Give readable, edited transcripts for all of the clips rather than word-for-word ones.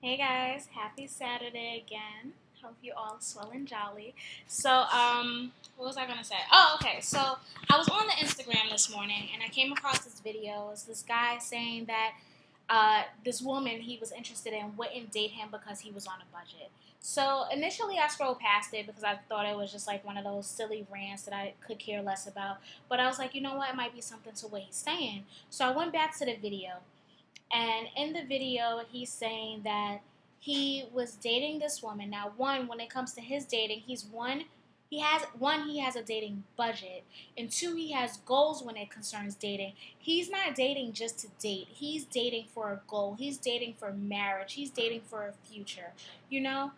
Hey guys, happy Saturday again. Hope you all swell and jolly. What was I gonna say? Oh, okay. So I was on the Instagram this morning and I came across this video. It's this guy saying that this woman he was interested in wouldn't date him because he was on a budget. So initially I scrolled past it because I thought it was just like one of those silly rants that I could care less about. But I was like, you know what? It might be something to what he's saying. So I went back to the video. And in the video, he's saying that he was dating this woman. Now, one, when it comes to his dating, he has a dating budget, and two, he has goals when it concerns dating. He's not dating just to date. He's dating for a goal. He's dating for marriage. He's dating for a future, you know?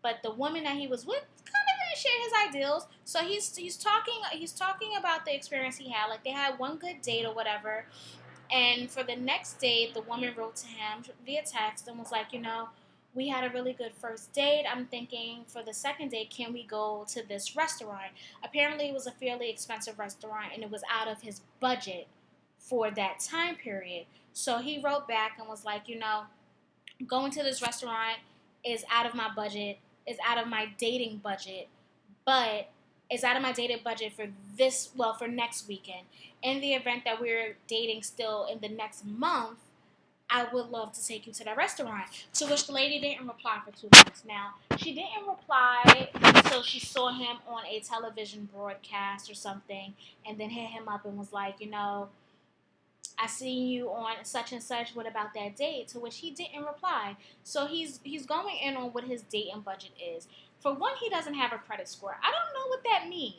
But the woman that he was with kind of didn't share his ideals. So he's talking about the experience he had. Like they had one good date or whatever, and for the next date, the woman wrote to him via text and was like, we had a really good first date. I'm thinking for the second date, can we go to this restaurant? Apparently, it was a fairly expensive restaurant and it was out of his budget for that time period. So he wrote back and was like, going to this restaurant is out of my budget, is out of my dating budget, but it's out of my dating budget for for next weekend. In the event that we're dating still in the next month, I would love to take you to that restaurant. To which the lady didn't reply for 2 months. Now, she didn't reply until she saw him on a television broadcast or something, and then hit him up and was like, I seen you on such and such. What about that date? To which he didn't reply. So he's going in on what his dating budget is. For one, he doesn't have a credit score. I don't know what that means.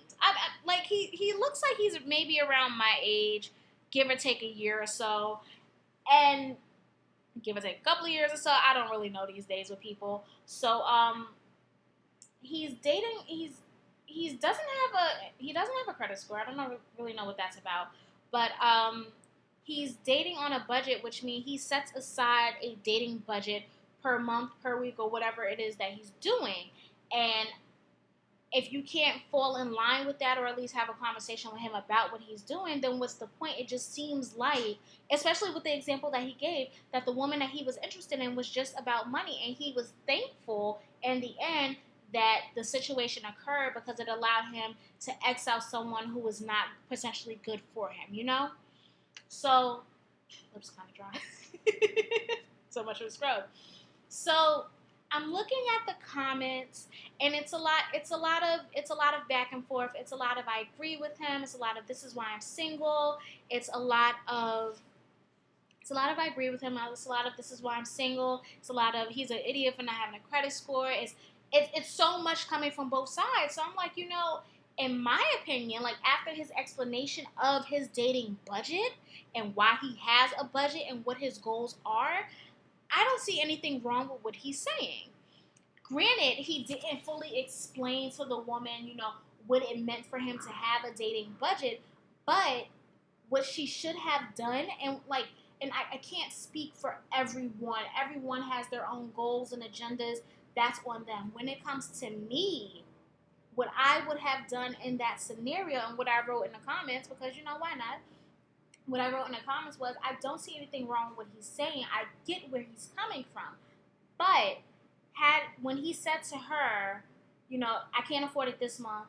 Like he looks like he's maybe around my age, give or take a year or so, and give or take a couple of years or so. I don't really know these days with people. So he's dating. He doesn't have a credit score. I don't really know what that's about, but he's dating on a budget, which means he sets aside a dating budget per month, per week, or whatever it is that he's doing. And if you can't fall in line with that or at least have a conversation with him about what he's doing, then what's the point? It just seems like, especially with the example that he gave, that the woman that he was interested in was just about money. And he was thankful in the end that the situation occurred because it allowed him to X out someone who was not potentially good for him, So, lips kind of dry. So much of a scrub. So I'm looking at the comments, and it's a lot of back and forth. It's a lot of I agree with him. It's a lot of this is why I'm single. It's a lot of I agree with him. It's a lot of this is why I'm single. It's a lot of he's an idiot for not having a credit score. It's so much coming from both sides. So I'm like, in my opinion, like after his explanation of his dating budget and why he has a budget and what his goals are, I don't see anything wrong with what he's saying. Granted, he didn't fully explain to the woman, what it meant for him to have a dating budget, but what she should have done, and I can't speak for everyone. Everyone has their own goals and agendas. That's on them. When it comes to me, what I would have done in that scenario and what I wrote in the comments, because why not? What I wrote in the comments was, I don't see anything wrong with what he's saying. I get where he's coming from. But when he said to her, I can't afford it this month,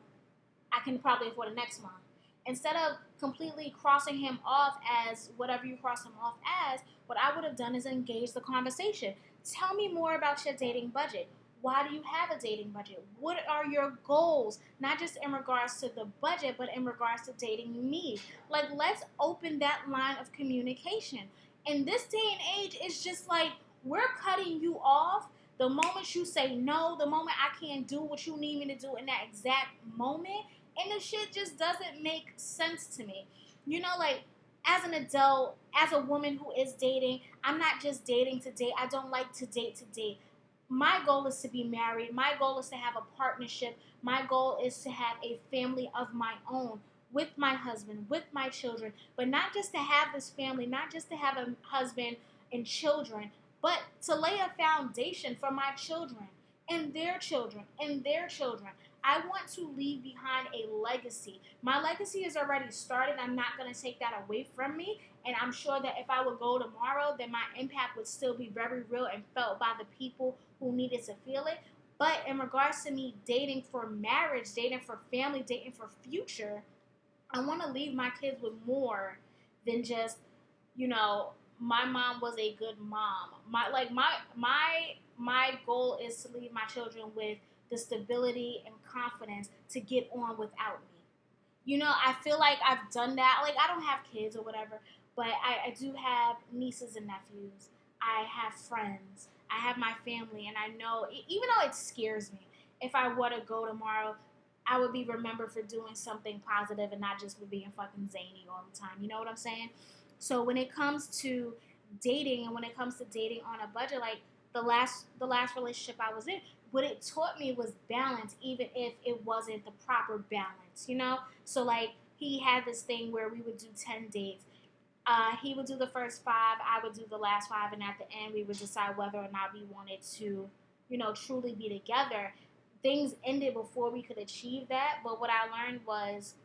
I can probably afford it next month. Instead of completely crossing him off as whatever you cross him off as, what I would have done is engage the conversation. Tell me more about your dating budget. Why do you have a dating budget? What are your goals? Not just in regards to the budget, but in regards to dating me. Like, let's open that line of communication. In this day and age, it's just like we're cutting you off the moment you say no, the moment I can't do what you need me to do in that exact moment. And the shit just doesn't make sense to me. Like, as an adult, as a woman who is dating, I'm not just dating to date. I don't like to date. My goal is to be married. My goal is to have a partnership. My goal is to have a family of my own with my husband, with my children. But not just to have this family, not just to have a husband and children, but to lay a foundation for my children and their children and their children. I want to leave behind a legacy. My legacy is already started. I'm not going to take that away from me. And I'm sure that if I would go tomorrow, then my impact would still be very real and felt by the people who needed to feel it. But in regards to me dating for marriage, dating for family, dating for future, I want to leave my kids with more than just, you know, my mom was a good mom. My goal is to leave my children with the stability and confidence to get on without me. You know, I feel like I've done that. Like, I don't have kids or whatever, but I do have nieces and nephews. I have friends. I have my family, and I know, even though it scares me, if I were to go tomorrow, I would be remembered for doing something positive and not just for being fucking zany all the time. You know what I'm saying? So when it comes to dating and when it comes to dating on a budget, like the last relationship I was in, what it taught me was balance, even if it wasn't the proper balance, you know? So like he had this thing where we would do 10 dates. He would do the first five, I would do the last five, and at the end we would decide whether or not we wanted to, you know, truly be together. Things ended before we could achieve that, but what I learned was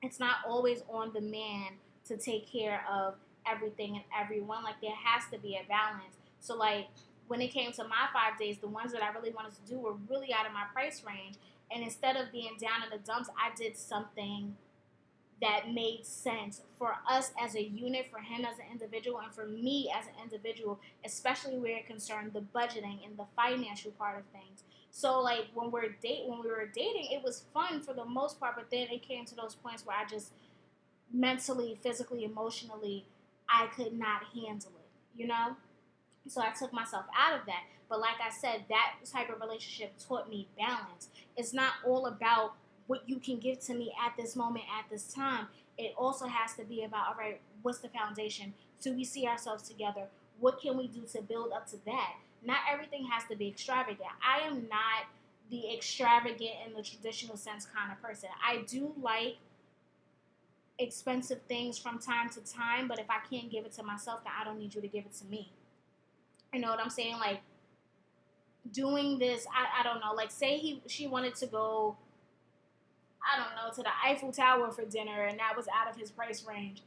it's not always on the man to take care of everything and everyone. Like, there has to be a balance. So like when it came to my 5 days, the ones that I really wanted to do were really out of my price range. And instead of being down in the dumps, I did something that made sense for us as a unit, for him as an individual, and for me as an individual, especially where it concerned the budgeting and the financial part of things. So like when we were dating, it was fun for the most part, but then it came to those points where I just mentally, physically, emotionally, I could not handle it, you know? So I took myself out of that. But like I said, that type of relationship taught me balance. It's not all about what you can give to me at this moment, at this time. It also has to be about, all right, what's the foundation? Do we see ourselves together? What can we do to build up to that? Not everything has to be extravagant. I am not the extravagant in the traditional sense kind of person. I do like expensive things from time to time, but if I can't give it to myself, then I don't need you to give it to me. You know what I'm saying? Like, doing this, I don't know. Like, say she wanted to go, I don't know, to the Eiffel Tower for dinner, and that was out of his price range.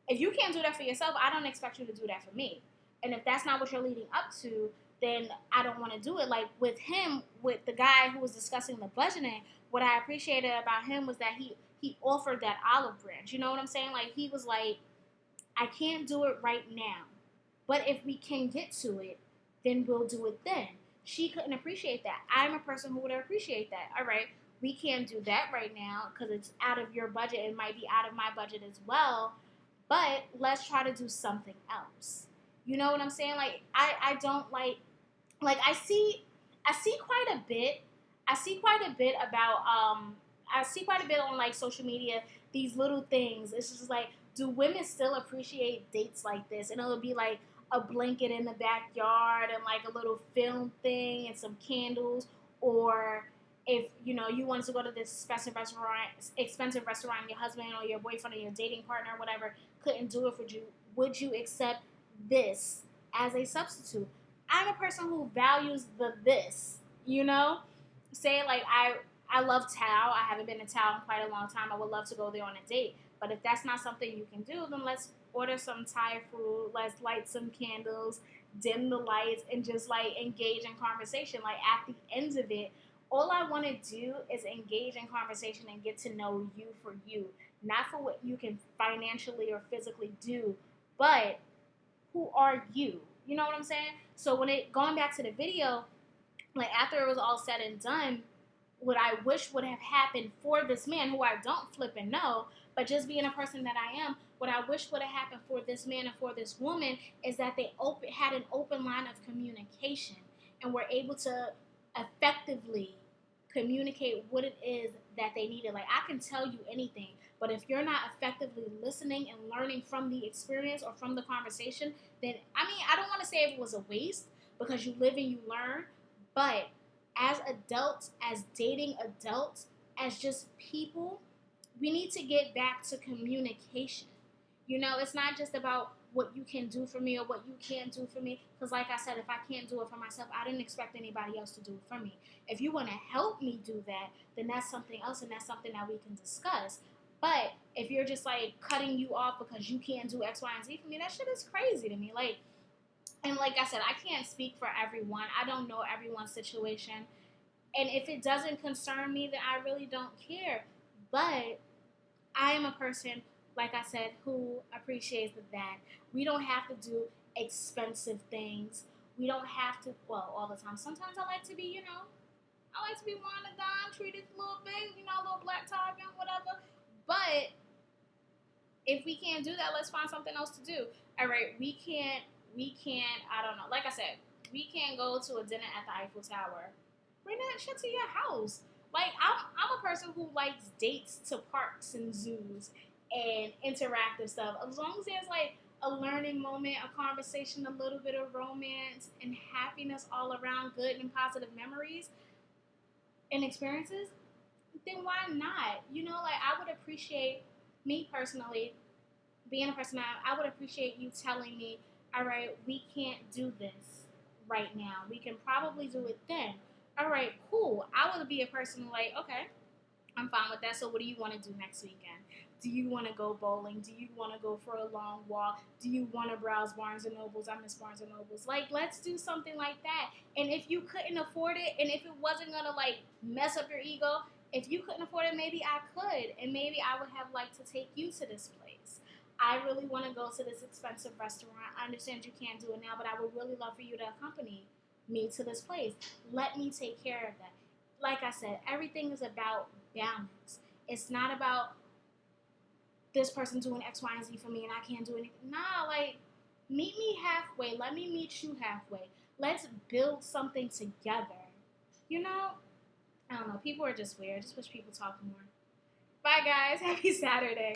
If you can't do that for yourself, I don't expect you to do that for me. And if that's not what you're leading up to, then I don't want to do it. Like with him, with the guy who was discussing the budgeting, what I appreciated about him was that he offered that olive branch. You know what I'm saying? Like, he was like, I can't do it right now, but if we can get to it, then we'll do it then. She couldn't appreciate that. I'm a person who would appreciate that. All right, we can't do that right now because it's out of your budget. It might be out of my budget as well, but let's try to do something else. You know what I'm saying? Like, I don't like I see quite a bit. I see quite a bit about I see quite a bit on like social media, these little things. It's just like, do women still appreciate dates like this? And it'll be like a blanket in the backyard and like a little film thing and some candles. Or if you know you wanted to go to this expensive restaurant, and your husband or your boyfriend or your dating partner or whatever couldn't do it for you, would you accept this as a substitute? I'm a person who values the this, you know? Say like I love Tao. I haven't been to Tao in quite a long time. I would love to go there on a date. But if that's not something you can do, then let's order some Thai food. Let's light some candles, dim the lights, and just like engage in conversation. Like, at the end of it, all I want to do is engage in conversation and get to know you for you, not for what you can financially or physically do, but who are you? You know what I'm saying? So going back to the video, like after it was all said and done, what I wish would have happened for this man, who I don't flip and know, but just being a person that I am, what I wish would have happened for this man and for this woman is that they had an open line of communication and were able to effectively communicate what it is that they needed. Like, I can tell you anything, but if you're not effectively listening and learning from the experience or from the conversation, then, I mean, I don't want to say it was a waste, because you live and you learn, but as adults, as dating adults, as just people, we need to get back to communication. You know, it's not just about what you can do for me or what you can't do for me. Because like I said, if I can't do it for myself, I didn't expect anybody else to do it for me. If you want to help me do that, then that's something else, and that's something that we can discuss. But if you're just like cutting you off because you can't do X, Y, and Z for me, that shit is crazy to me. Like, and like I said, I can't speak for everyone. I don't know everyone's situation. And if it doesn't concern me, then I really don't care. But I am a person, like I said, who appreciates that we don't have to do expensive things. We don't have to, well, all the time. Sometimes I like to be, I like to be wine and dine, treated a little bit, a little black tie and whatever. But if we can't do that, let's find something else to do. All right, we can't, I don't know. Like I said, we can't go to a dinner at the Eiffel Tower. Bring that shit to your house. Like, I'm a person who likes dates to parks and zoos and interactive stuff. As long as there's, like, a learning moment, a conversation, a little bit of romance, and happiness all around, good and positive memories and experiences, then why not? Like, I would appreciate, me personally, being a person, I would appreciate you telling me, all right, we can't do this right now. We can probably do it then. All right, cool. I would be a person like, okay, I'm fine with that. So what do you want to do next weekend? Do you want to go bowling? Do you want to go for a long walk? Do you want to browse Barnes & Nobles? I miss Barnes & Nobles. Like, let's do something like that. And if you couldn't afford it, and if it wasn't going to, like, mess up your ego, if you couldn't afford it, maybe I could. And maybe I would have liked to take you to this place. I really want to go to this expensive restaurant. I understand you can't do it now, but I would really love for you to accompany me to this place. Let me take care of that. Like I said, everything is about balance. It's not about this person doing X, Y, and Z for me and I can't do anything. Nah, like, meet me halfway. Let me meet you halfway. Let's build something together. I don't know. People are just weird. I just wish people talked more. Bye, guys. Happy Saturday.